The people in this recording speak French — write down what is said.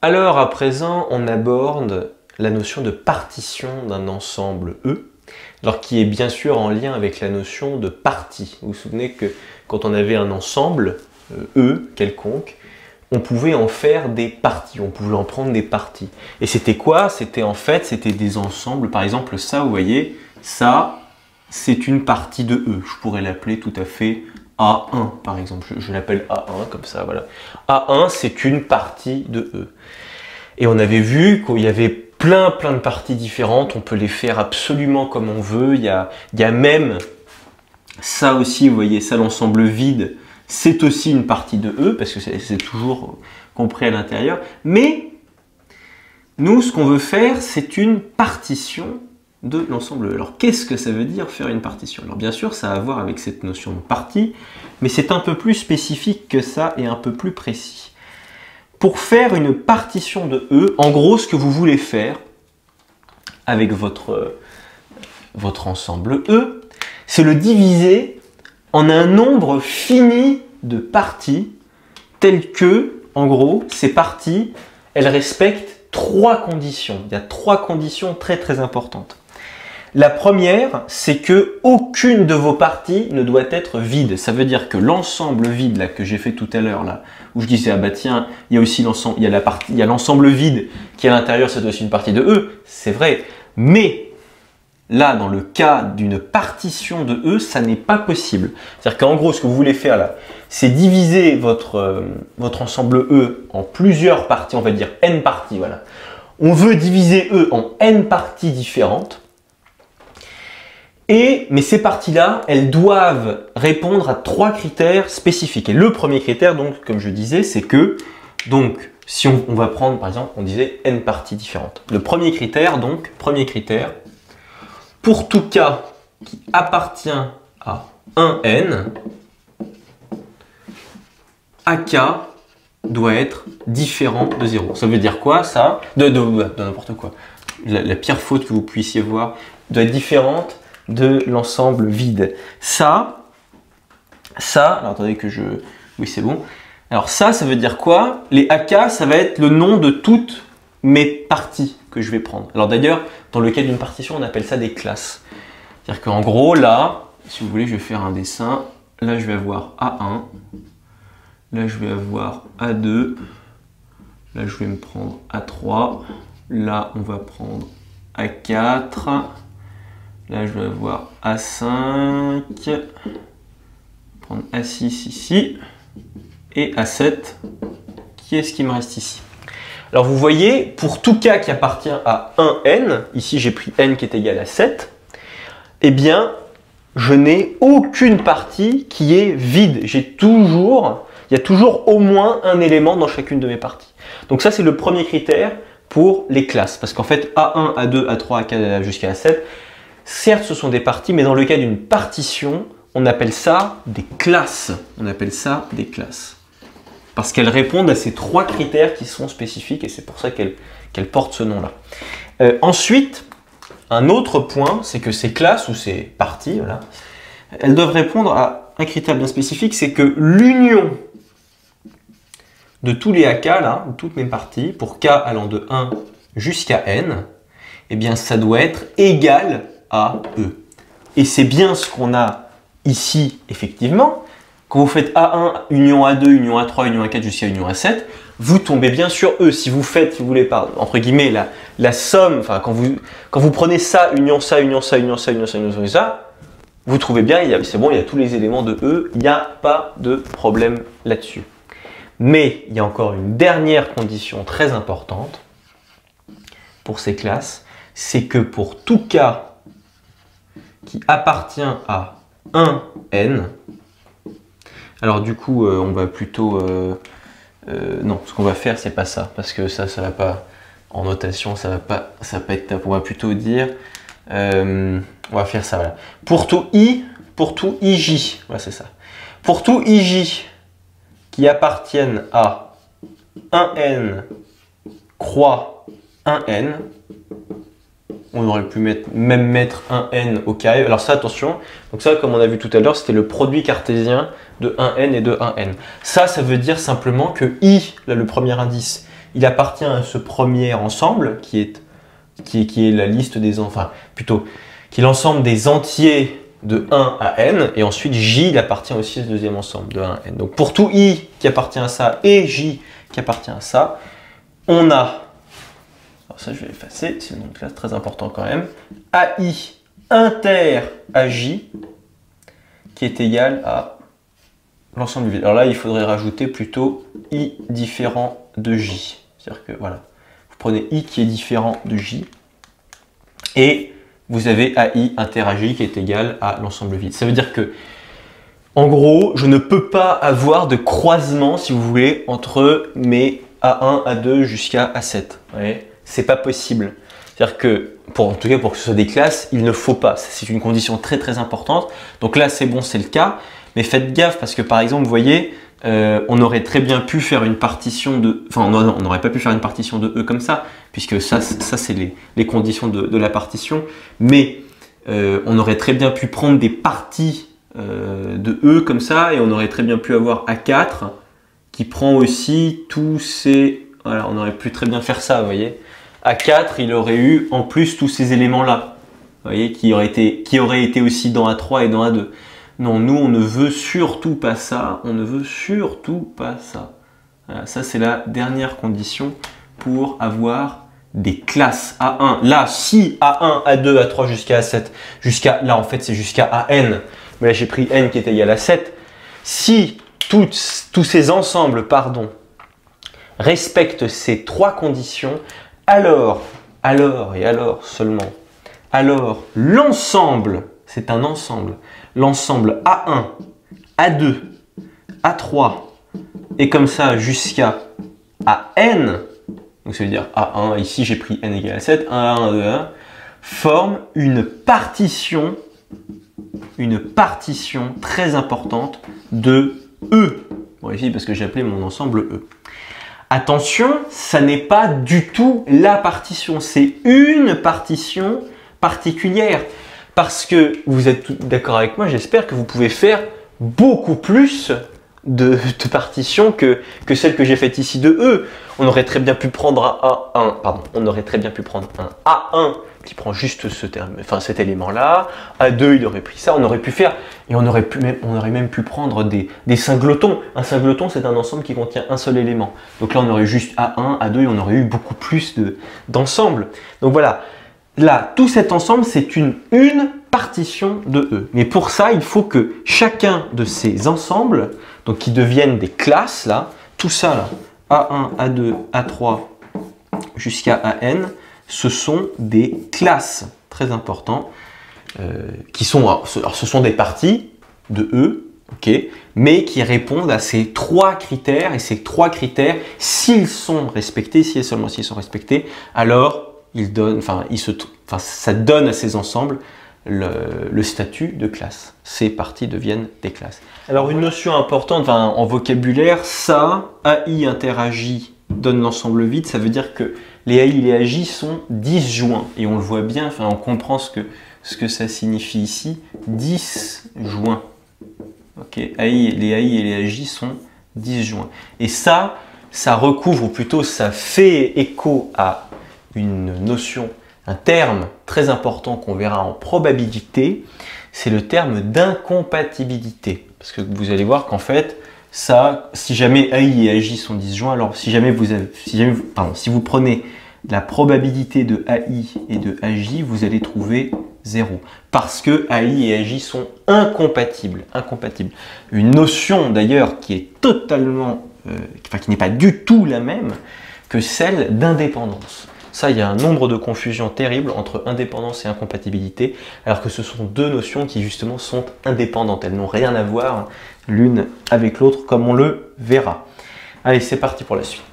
Alors à présent, on aborde la notion de partition d'un ensemble E, alors qui est bien sûr en lien avec la notion de partie. Vous vous souvenez que quand on avait un ensemble E quelconque, on pouvait en faire des parties, on pouvait en prendre des parties. Et c'était quoi? C'était des ensembles, par exemple ça, vous voyez, ça, c'est une partie de E. Je pourrais l'appeler tout à fait A1, par exemple. Je l'appelle A1, comme ça, voilà. A1, c'est une partie de E. Et on avait vu qu'il y avait plein de parties différentes. On peut les faire absolument comme on veut. Il y a même ça aussi, vous voyez, ça, l'ensemble vide, c'est aussi une partie de E, parce que c'est toujours compris à l'intérieur. Mais nous, ce qu'on veut faire, c'est une partition de l'ensemble E. Alors, qu'est-ce que ça veut dire faire une partition? Alors, bien sûr, ça a à voir avec cette notion de partie, mais c'est un peu plus spécifique que ça et un peu plus précis. Pour faire une partition de E, en gros, ce que vous voulez faire avec votre ensemble E, c'est le diviser en un nombre fini de parties telles que, en gros, ces parties, elles respectent trois conditions. Il y a trois conditions très importantes. La première, c'est que aucune de vos parties ne doit être vide. Ça veut dire que l'ensemble vide là que j'ai fait tout à l'heure là, où je disais ah bah tiens, il y a aussi l'ensemble, il y a l'ensemble vide qui à l'intérieur, c'est aussi une partie de E, c'est vrai. Mais là, dans le cas d'une partition de E, ça n'est pas possible. C'est-à-dire qu'en gros, ce que vous voulez faire là, c'est diviser votre ensemble E en plusieurs parties, on va dire n parties, voilà. On veut diviser E en n parties différentes. Mais ces parties-là, elles doivent répondre à trois critères spécifiques. Et le premier critère, donc, comme je disais, c'est que, donc, si on va prendre, par exemple, on disait n parties différentes. Le premier critère, donc, pour tout cas qui appartient à un n, AK doit être différent de 0. Ça veut dire quoi, ça? De n'importe quoi. La pire faute que vous puissiez voir doit être différente de l'ensemble vide. Ça, alors attendez que je... Oui, c'est bon. Alors ça veut dire quoi? Les AK, ça va être le nom de toutes mes parties que je vais prendre. Alors d'ailleurs, dans le cas d'une partition, on appelle ça des classes. C'est-à-dire qu'en gros, là, si vous voulez, je vais faire un dessin. Là, je vais avoir A1. Là, je vais avoir A2. Là, je vais me prendre A3. Là, on va prendre A4. Là, je vais avoir A5, prendre A6 ici, et A7, qui est ce qui me reste ici. Alors, vous voyez, pour tout cas qui appartient à un n, ici j'ai pris n qui est égal à 7, eh bien, je n'ai aucune partie qui est vide. Il y a toujours au moins un élément dans chacune de mes parties. Donc ça, c'est le premier critère pour les classes, parce qu'en fait, A1, A2, A3, A4, jusqu'à A7, certes, ce sont des parties, mais dans le cas d'une partition, on appelle ça des classes. On appelle ça des classes. Parce qu'elles répondent à ces trois critères qui sont spécifiques et c'est pour ça qu'elles portent ce nom-là. Ensuite, un autre point, c'est que ces classes ou ces parties, voilà, elles doivent répondre à un critère bien spécifique, c'est que l'union de tous les AK, là, de toutes mes parties, pour K allant de 1 jusqu'à N, eh bien, ça doit être égal à E. Et c'est bien ce qu'on a ici, effectivement. Quand vous faites A1, union A2, union A3, union A4 jusqu'à union A7, vous tombez bien sur E. Si vous faites, si vous voulez, entre guillemets, la somme, enfin, quand vous prenez ça, union ça, union ça, union ça, union ça, union ça, vous trouvez bien, c'est bon, il y a tous les éléments de E, il n'y a pas de problème là-dessus. Mais il y a encore une dernière condition très importante pour ces classes, c'est que pour tout cas qui appartient à un n, alors du coup on va plutôt non, ce qu'on va faire c'est pas ça, parce que ça va pas en notation, ça va pas être top. On va plutôt dire on va faire ça, voilà. Pour tout ij, voilà, c'est ça. Pour tout ij qui appartiennent à un n croix un n, on aurait pu même mettre un n au carré. Alors ça, attention, donc ça, comme on a vu tout à l'heure, c'était le produit cartésien de 1n et de 1n. Ça veut dire simplement que i, là, le premier indice, il appartient à ce premier ensemble qui est la liste des, enfin plutôt, qui est l'ensemble des entiers de 1 à n, et ensuite J il appartient aussi au deuxième ensemble de 1 à n. Donc pour tout I qui appartient à ça et J qui appartient à ça, on a, alors ça je vais effacer, c'est donc là très important quand même, AI inter AJ qui est égal à l'ensemble du vide. Alors là il faudrait rajouter plutôt I différent de J, c'est-à-dire que voilà, vous prenez I qui est différent de J, et vous avez AI inter AJ qui est égal à l'ensemble vide. Ça veut dire que, en gros, je ne peux pas avoir de croisement, si vous voulez, entre mes A1, A2 jusqu'à A7. C'est pas possible. C'est-à-dire que, en tout cas pour que ce soit des classes, il ne faut pas. C'est une condition très très importante. Donc là, c'est bon, c'est le cas. Mais faites gaffe parce que, par exemple, vous voyez, on aurait très bien pu faire une partition de... Enfin, on n'aurait pas pu faire une partition de E comme ça, puisque ça c'est les conditions de la partition. Mais on aurait très bien pu prendre des parties de E comme ça, et on aurait très bien pu avoir A4 qui prend aussi tous ces... Voilà, on aurait pu très bien faire ça, vous voyez. A4, il aurait eu en plus tous ces éléments-là, vous voyez, qui auraient été aussi dans A3 et dans A2. Non, nous, on ne veut surtout pas ça. On ne veut surtout pas ça. Voilà, ça, c'est la dernière condition pour avoir des classes A1. Là, si A1, A2, A3 jusqu'à A7, là, en fait, c'est jusqu'à AN. Mais là, j'ai pris N qui est égal à 7. Si tous ces ensembles, respectent ces trois conditions, alors seulement, alors l'ensemble, c'est un ensemble, l'ensemble A1, A2, A3, et comme ça jusqu'à AN, donc ça veut dire A1, ici j'ai pris N égale à 7, 1, A1, 2, A1, forme une partition très importante de E. Bon, ici parce que j'ai appelé mon ensemble E. Attention, ça n'est pas du tout la partition, c'est une partition particulière. Parce que vous êtes d'accord avec moi, j'espère que vous pouvez faire beaucoup plus de partitions que celle que j'ai faite ici de E. On aurait très bien pu prendre on aurait très bien pu prendre un A1 qui prend juste cet élément-là. A2, il aurait pris ça, on aurait pu faire, et on aurait même pu prendre des singlotons. Un singleton, c'est un ensemble qui contient un seul élément. Donc là, on aurait juste A1, A2, et on aurait eu beaucoup plus d'ensembles. Donc voilà. Là, tout cet ensemble, c'est une partition de E. Mais pour ça, il faut que chacun de ces ensembles, donc qui deviennent des classes, là, tout ça, là, A1, A2, A3, jusqu'à AN, ce sont des classes très importantes, qui sont, alors ce sont des parties de E, okay, mais qui répondent à ces trois critères, et ces trois critères, s'ils sont respectés, si et seulement s'ils sont respectés, alors ça donne à ces ensembles le statut de classe. Ces parties deviennent des classes. Alors une notion importante en vocabulaire, ça, AI interagit donne l'ensemble vide, ça veut dire que les AI et les AJ sont disjoints. Et on le voit bien, on comprend ce que ça signifie ici, disjoints. Okay. Les AI et les AJ sont disjoints. Et ça recouvre, ou plutôt ça fait écho à une notion, un terme très important qu'on verra en probabilité, c'est le terme d'incompatibilité. Parce que vous allez voir qu'en fait, ça, si jamais AI et AJ sont disjoints, alors si vous prenez la probabilité de AI et de AJ, vous allez trouver 0. Parce que AI et AJ sont incompatibles. Une notion d'ailleurs qui est totalement, qui n'est pas du tout la même que celle d'indépendance. Ça, il y a un nombre de confusions terribles entre indépendance et incompatibilité, alors que ce sont deux notions qui justement sont indépendantes. Elles n'ont rien à voir l'une avec l'autre, comme on le verra. Allez, c'est parti pour la suite.